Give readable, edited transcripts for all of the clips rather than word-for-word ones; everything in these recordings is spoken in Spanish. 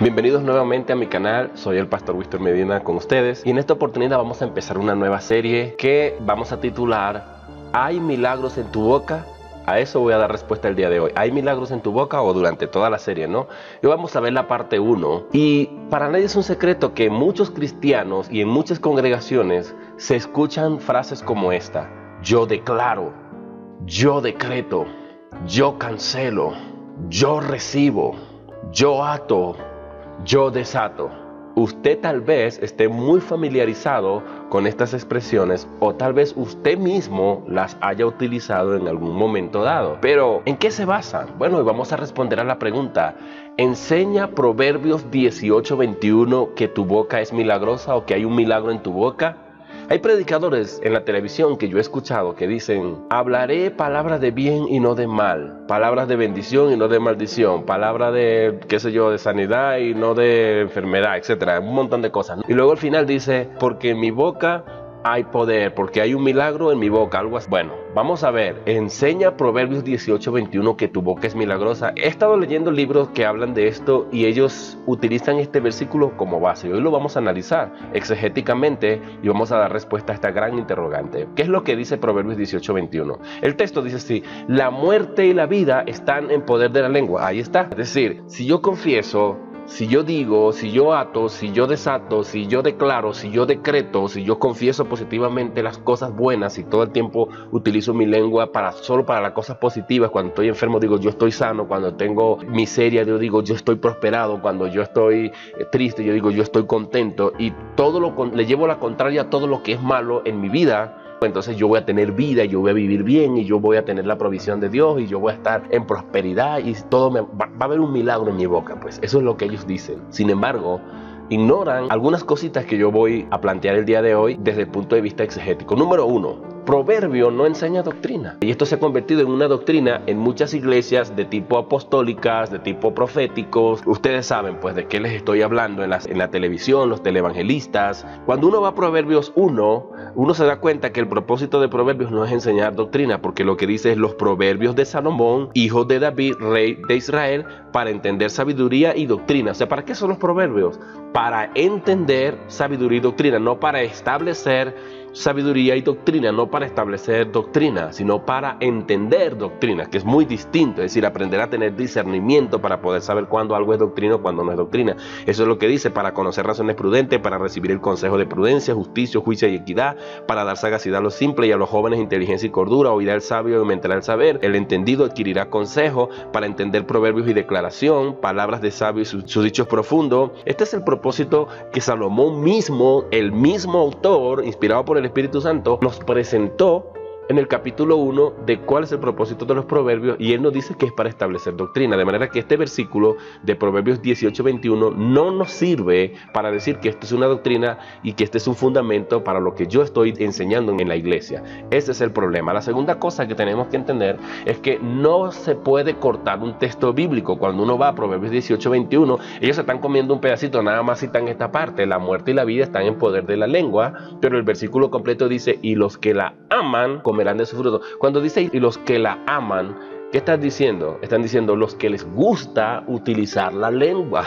Bienvenidos nuevamente a mi canal, soy el Pastor Víctor Medina con ustedes y en esta oportunidad vamos a empezar una nueva serie que vamos a titular ¿Hay milagros en tu boca? A eso voy a dar respuesta el día de hoy. ¿Hay milagros en tu boca? O durante toda la serie, ¿no? Y vamos a ver la parte 1. Y para nadie es un secreto que muchos cristianos y en muchas congregaciones se escuchan frases como esta: yo declaro, yo decreto, yo cancelo, yo recibo, yo ato, yo desato. Usted tal vez esté muy familiarizado con estas expresiones o tal vez usted mismo las haya utilizado en algún momento dado. Pero, ¿en qué se basan? Bueno, y vamos a responder a la pregunta: ¿enseña Proverbios 18:21 que tu boca es milagrosa o que hay un milagro en tu boca? Hay predicadores en la televisión que yo he escuchado que dicen: hablaré palabras de bien y no de mal, palabras de bendición y no de maldición, palabras de, qué sé yo, de sanidad y no de enfermedad, etcétera, un montón de cosas. Y luego al final dice: porque en mi boca hay poder, porque hay un milagro en mi boca, algo así. Bueno, vamos a ver, enseña Proverbios 18:21 que tu boca es milagrosa. He estado leyendo libros que hablan de esto y ellos utilizan este versículo como base. Y hoy lo vamos a analizar exegéticamente y vamos a dar respuesta a esta gran interrogante. ¿Qué es lo que dice Proverbios 18:21? El texto dice así: la muerte y la vida están en poder de la lengua. Ahí está. Es decir, si yo confieso, si yo digo, si yo ato, si yo desato, si yo declaro, si yo decreto, si yo confieso positivamente las cosas buenas y todo el tiempo utilizo mi lengua solo para las cosas positivas. Cuando estoy enfermo digo yo estoy sano, cuando tengo miseria yo digo yo estoy prosperado, cuando yo estoy triste yo digo yo estoy contento, y le llevo la contraria a todo lo que es malo en mi vida. Entonces yo voy a tener vida, yo voy a vivir bien y yo voy a tener la provisión de Dios y yo voy a estar en prosperidad y todo va a haber un milagro en mi boca. Pues eso es lo que ellos dicen. Sin embargo, ignoran algunas cositas que yo voy a plantear el día de hoy desde el punto de vista exegético. Número 1. Proverbio no enseña doctrina. Y esto se ha convertido en una doctrina en muchas iglesias de tipo apostólicas, de tipo proféticos. Ustedes saben pues de qué les estoy hablando en la televisión, los televangelistas. Cuando uno va a Proverbios 1, uno se da cuenta que el propósito de Proverbios no es enseñar doctrina, porque lo que dice es los proverbios de Salomón, hijo de David, rey de Israel, para entender sabiduría y doctrina. O sea, ¿para qué son los proverbios? Para entender sabiduría y doctrina, no para establecer sabiduría y doctrina, no para establecer doctrina, sino para entender doctrina, que es muy distinto. Es decir, aprender a tener discernimiento para poder saber cuándo algo es doctrina o cuándo no es doctrina. Eso es lo que dice: para conocer razones prudentes, para recibir el consejo de prudencia, justicia, juicio y equidad, para dar sagacidad a los simples y a los jóvenes inteligencia y cordura. Oirá el sabio y aumentará el saber, el entendido adquirirá consejo, para entender proverbios y declaración, palabras de sabio y sus dichos profundos. Este es el propósito que Salomón mismo, el mismo autor, inspirado por el Espíritu Santo, nos presentó en el capítulo 1 de cuál es el propósito de los proverbios, y él nos dice que es para establecer doctrina. De manera que este versículo de Proverbios 18:21 no nos sirve para decir que esto es una doctrina y que este es un fundamento para lo que yo estoy enseñando en la iglesia. Ese es el problema. La segunda cosa que tenemos que entender es que no se puede cortar un texto bíblico. Cuando uno va a Proverbios 18:21, ellos se están comiendo un pedacito, nada más citan esta parte: la muerte y la vida están en poder de la lengua, pero el versículo completo dice: y los que la aman comerán de su fruto. Cuando dice y los que la aman, ¿qué están diciendo? Están diciendo los que les gusta utilizar la lengua,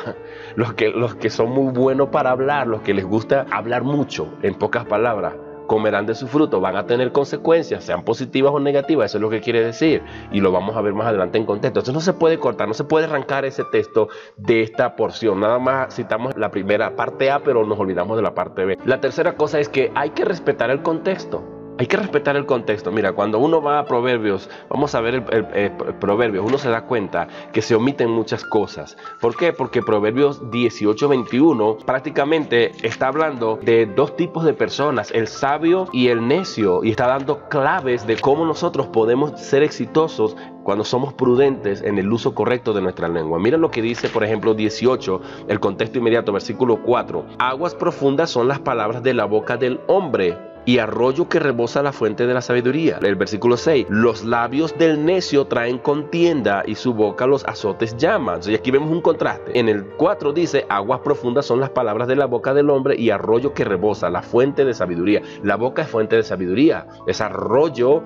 los que son muy buenos para hablar, los que les gusta hablar mucho, en pocas palabras. Comerán de su fruto, van a tener consecuencias, sean positivas o negativas. Eso es lo que quiere decir, y lo vamos a ver más adelante en contexto. Entonces no se puede cortar, no se puede arrancar ese texto de esta porción. Nada más citamos la primera parte A, pero nos olvidamos de la parte B. La tercera cosa es que hay que respetar el contexto. Hay que respetar el contexto. Mira, cuando uno va a Proverbios, vamos a ver el Proverbios, uno se da cuenta que se omiten muchas cosas. ¿Por qué? Porque Proverbios 18:21 prácticamente está hablando de dos tipos de personas: el sabio y el necio, y está dando claves de cómo nosotros podemos ser exitosos cuando somos prudentes en el uso correcto de nuestra lengua. Mira lo que dice, por ejemplo, 18, el contexto inmediato, versículo 4. Aguas profundas son las palabras de la boca del hombre, y arroyo que rebosa la fuente de la sabiduría. El versículo 6, los labios del necio traen contienda y su boca los azotes llaman. Y aquí vemos un contraste. En el 4 dice, aguas profundas son las palabras de la boca del hombre y arroyo que rebosa, la fuente de sabiduría. La boca es fuente de sabiduría, es arroyo,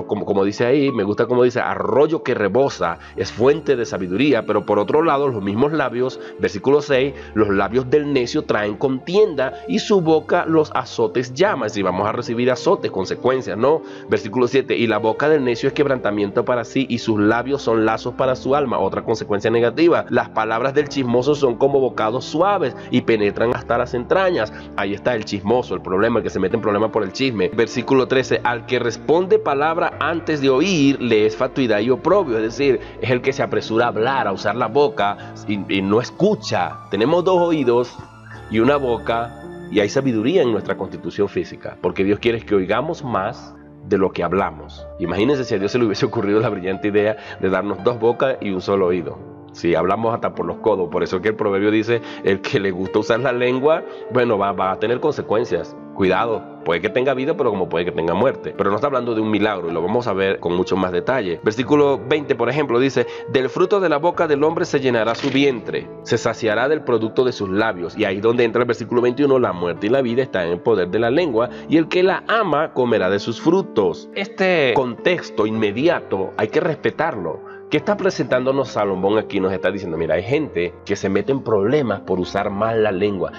como dice ahí, me gusta como dice, arroyo que rebosa, es fuente de sabiduría. Pero por otro lado, los mismos labios, versículo 6, los labios del necio traen contienda y su boca los azotes llama. Es decir, vamos a recibir azotes, consecuencias, ¿no? Versículo 7, y la boca del necio es quebrantamiento para sí y sus labios son lazos para su alma. Otra consecuencia negativa, las palabras del chismoso son como bocados suaves y penetran hasta las entrañas. Ahí está el chismoso, el problema, el que se mete en problemas por el chisme. Versículo 13, al que responde palabra antes de oír le es fatuidad y oprobio. Es decir, es el que se apresura a hablar, a usar la boca y no escucha. Tenemos dos oídos y una boca, y hay sabiduría en nuestra constitución física, porque Dios quiere que oigamos más de lo que hablamos. Imagínense si a Dios se le hubiese ocurrido la brillante idea de darnos dos bocas y un solo oído. Si hablamos hasta por los codos. Por eso que el proverbio dice, el que le gusta usar la lengua, bueno, va a tener consecuencias. Cuidado, puede que tenga vida, pero como puede que tenga muerte. Pero no está hablando de un milagro, y lo vamos a ver con mucho más detalle. Versículo 20, por ejemplo, dice, del fruto de la boca del hombre se llenará su vientre, se saciará del producto de sus labios. Y ahí donde entra el versículo 21, la muerte y la vida están en el poder de la lengua, y el que la ama comerá de sus frutos. Este contexto inmediato hay que respetarlo. ¿Qué está presentándonos Salomón aquí? Nos está diciendo, mira, hay gente que se mete en problemas por usar mal la lengua.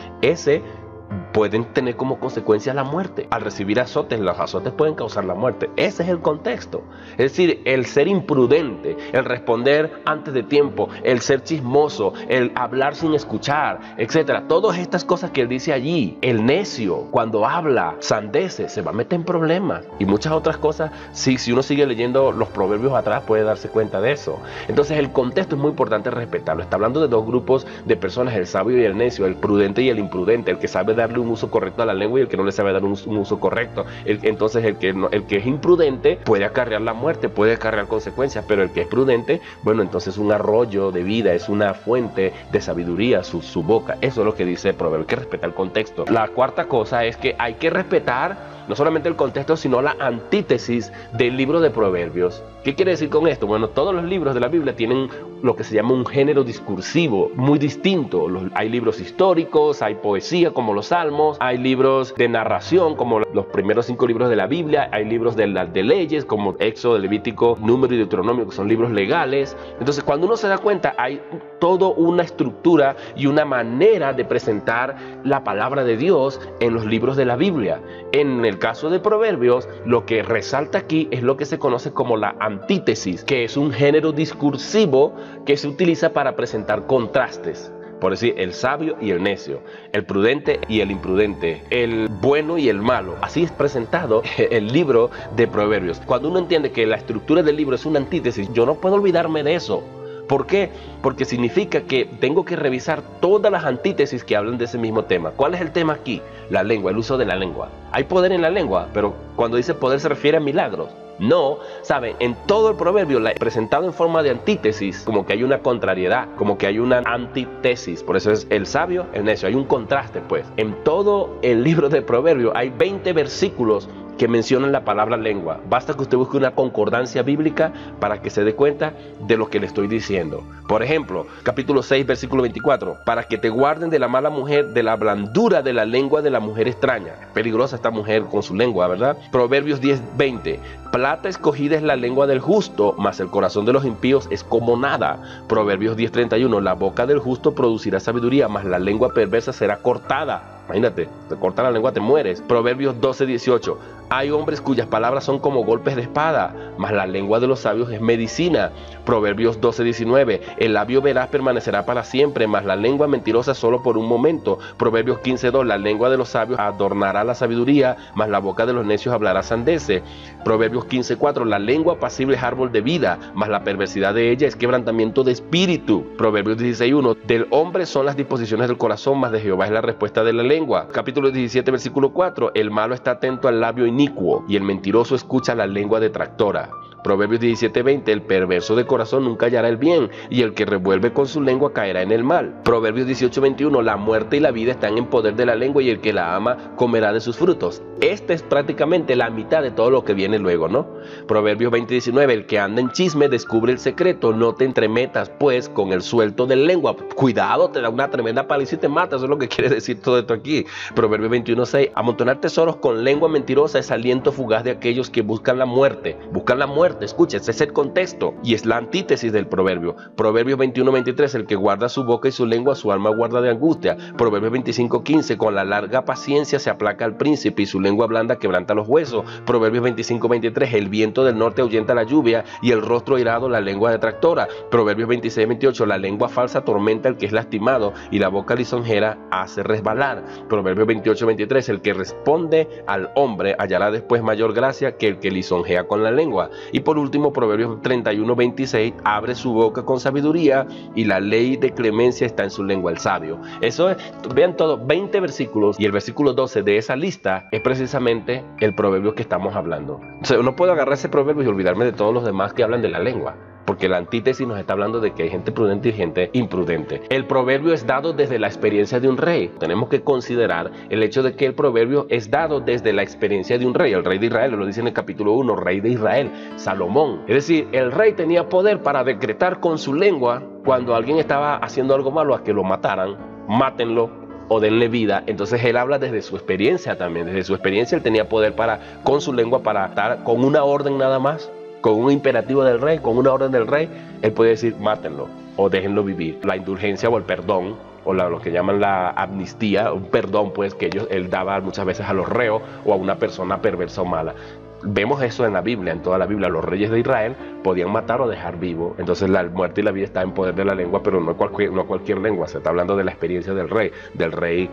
Pueden tener como consecuencia la muerte. Al recibir azotes, los azotes pueden causar la muerte. Ese es el contexto. Es decir, el ser imprudente, el responder antes de tiempo, el ser chismoso, el hablar sin escuchar, etcétera. Todas estas cosas que él dice allí. El necio, cuando habla sandeces, se va a meter en problemas. Y muchas otras cosas, si uno sigue leyendo los proverbios atrás, puede darse cuenta de eso. Entonces el contexto es muy importante respetarlo. Está hablando de dos grupos de personas, el sabio y el necio, el prudente y el imprudente, el que sabe darle un uso correcto a la lengua y el que no le sabe dar un uso correcto. Entonces el que es imprudente puede acarrear la muerte, puede acarrear consecuencias, pero el que es prudente, bueno, entonces es un arroyo de vida, es una fuente de sabiduría, su boca. Eso es lo que dice el proverbio, hay que respetar el contexto. La cuarta cosa es que hay que respetar no solamente el contexto, sino la antítesis del libro de Proverbios. ¿Qué quiere decir con esto? Bueno, todos los libros de la Biblia tienen lo que se llama un género discursivo muy distinto. Hay libros históricos, hay poesía como los Salmos, hay libros de narración como los primeros 5 libros de la Biblia, hay libros de leyes como Éxodo, Levítico, Número y Deuteronomio, que son libros legales. Entonces, cuando uno se da cuenta, hay toda una estructura y una manera de presentar la palabra de Dios en los libros de la Biblia. En el caso de Proverbios, lo que resalta aquí es lo que se conoce como la antítesis, que es un género discursivo que se utiliza para presentar contrastes. Por decir, el sabio y el necio, el prudente y el imprudente, el bueno y el malo. Así es presentado el libro de Proverbios. Cuando uno entiende que la estructura del libro es una antítesis, yo no puedo olvidarme de eso. ¿Por qué? Porque significa que tengo que revisar todas las antítesis que hablan de ese mismo tema. ¿Cuál es el tema aquí? La lengua, el uso de la lengua. Hay poder en la lengua, pero cuando dice poder se refiere a milagros. No, ¿saben? En todo el proverbio presentado en forma de antítesis, como que hay una contrariedad, como que hay una antítesis. Por eso es el sabio, el necio. Hay un contraste, pues. En todo el libro de Proverbios hay 20 versículos que mencionan la palabra lengua. Basta que usted busque una concordancia bíblica para que se dé cuenta de lo que le estoy diciendo. Por ejemplo, capítulo 6, versículo 24. Para que te guarden de la mala mujer, de la blandura de la lengua de la mujer extraña. Peligrosa esta mujer con su lengua, ¿verdad? Proverbios 10, 20. Plata escogida es la lengua del justo, mas el corazón de los impíos es como nada. Proverbios 10, 31. La boca del justo producirá sabiduría, mas la lengua perversa será cortada. Imagínate, te corta la lengua, te mueres. Proverbios 12, 18. Hay hombres cuyas palabras son como golpes de espada, mas la lengua de los sabios es medicina. Proverbios 12, 19. El labio veraz permanecerá para siempre, mas la lengua mentirosa solo por un momento. Proverbios 15, 2. La lengua de los sabios adornará la sabiduría, mas la boca de los necios hablará sandeces. Proverbios 15, 4. La lengua apacible es árbol de vida, mas la perversidad de ella es quebrantamiento de espíritu. Proverbios 16, 1. Del hombre son las disposiciones del corazón, mas de Jehová es la respuesta de la lengua. Capítulo 17, versículo 4. El malo está atento al labio inicuo y el mentiroso escucha la lengua detractora. Proverbios 17:20, el perverso de corazón nunca hallará el bien, y el que revuelve con su lengua caerá en el mal. Proverbios 18:21, la muerte y la vida están en poder de la lengua, y el que la ama comerá de sus frutos. Esta es prácticamente la mitad de todo lo que viene luego, ¿no? Proverbios 20:19, el que anda en chisme descubre el secreto, no te entremetas pues con el suelto de lengua. Cuidado, te da una tremenda paliza y te mata, eso es lo que quiere decir todo esto aquí. Proverbios 21:6, amontonar tesoros con lengua mentirosa es aliento fugaz de aquellos que buscan la muerte. Buscan la muerte, escucha, ese es el contexto y es la antítesis del proverbio. Proverbios 21:23, el que guarda su boca y su lengua, su alma guarda de angustia. Proverbios 25:15, con la larga paciencia se aplaca al príncipe y su lengua blanda quebranta los huesos. Proverbios 25:23, el viento del norte ahuyenta la lluvia y el rostro airado la lengua detractora. Proverbios 26:28, la lengua falsa atormenta al que es lastimado y la boca lisonjera hace resbalar. Proverbios 28:23, el que responde al hombre hallará después mayor gracia que el que lisonjea con la lengua. Y por último, Proverbios 31:26, abre su boca con sabiduría y la ley de clemencia está en su lengua el sabio. Eso es, vean todo, 20 versículos, y el versículo 12 de esa lista es precisamente el proverbio que estamos hablando. O sea, no puedo agarrar ese proverbio y olvidarme de todos los demás que hablan de la lengua, porque la antítesis nos está hablando de que hay gente prudente y gente imprudente. El proverbio es dado desde la experiencia de un rey. Tenemos que considerar el hecho de que el proverbio es dado desde la experiencia de un rey. El rey de Israel, lo dice en el capítulo 1, rey de Israel, Salomón. Es decir, el rey tenía poder para decretar con su lengua cuando alguien estaba haciendo algo malo, a que lo mataran, mátenlo o denle vida. Entonces él habla desde su experiencia también. Desde su experiencia él tenía poder para, con su lengua, para dar con una orden nada más, con un imperativo del rey, con una orden del rey, él puede decir mátenlo o déjenlo vivir. La indulgencia o el perdón, o lo que llaman la amnistía, un perdón pues que él daba muchas veces a los reos o a una persona perversa o mala. Vemos eso en la Biblia, en toda la Biblia. Los reyes de Israel podían matar o dejar vivo. Entonces la muerte y la vida está en poder de la lengua, pero no cualquier lengua. Se está hablando de la experiencia del rey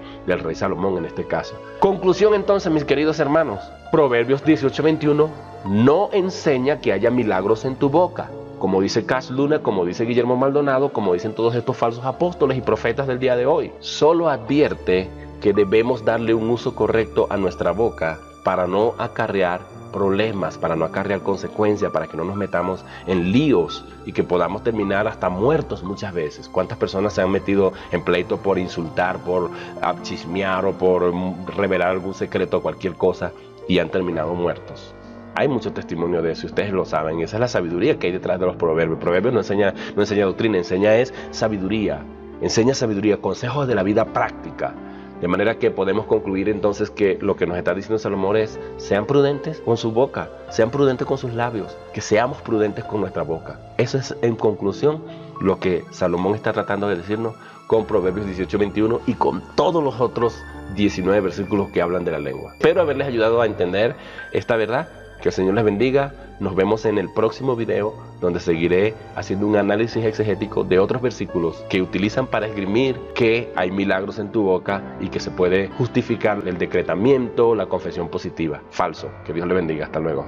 Salomón en este caso. Conclusión entonces, mis queridos hermanos. Proverbios 18:21 no enseña que haya milagros en tu boca, como dice Cas Luna, como dice Guillermo Maldonado, como dicen todos estos falsos apóstoles y profetas del día de hoy. Solo advierte que debemos darle un uso correcto a nuestra boca para no acarrear problemas, para no acarrear consecuencias, para que no nos metamos en líos y que podamos terminar hasta muertos muchas veces. ¿Cuántas personas se han metido en pleito por insultar, por chismear o por revelar algún secreto o cualquier cosa y han terminado muertos? Hay mucho testimonio de eso, ustedes lo saben, y esa es la sabiduría que hay detrás de los proverbios. Proverbios no enseña doctrina, enseña sabiduría, consejos de la vida práctica. De manera que podemos concluir entonces que lo que nos está diciendo Salomón es: sean prudentes con su boca, sean prudentes con sus labios, que seamos prudentes con nuestra boca. Eso es en conclusión lo que Salomón está tratando de decirnos con Proverbios 18:21 y con todos los otros 19 versículos que hablan de la lengua. Espero haberles ayudado a entender esta verdad. Que el Señor les bendiga. Nos vemos en el próximo video, donde seguiré haciendo un análisis exegético de otros versículos que utilizan para esgrimir que hay milagros en tu boca y que se puede justificar el decretamiento, la confesión positiva. Falso. Que Dios le bendiga. Hasta luego.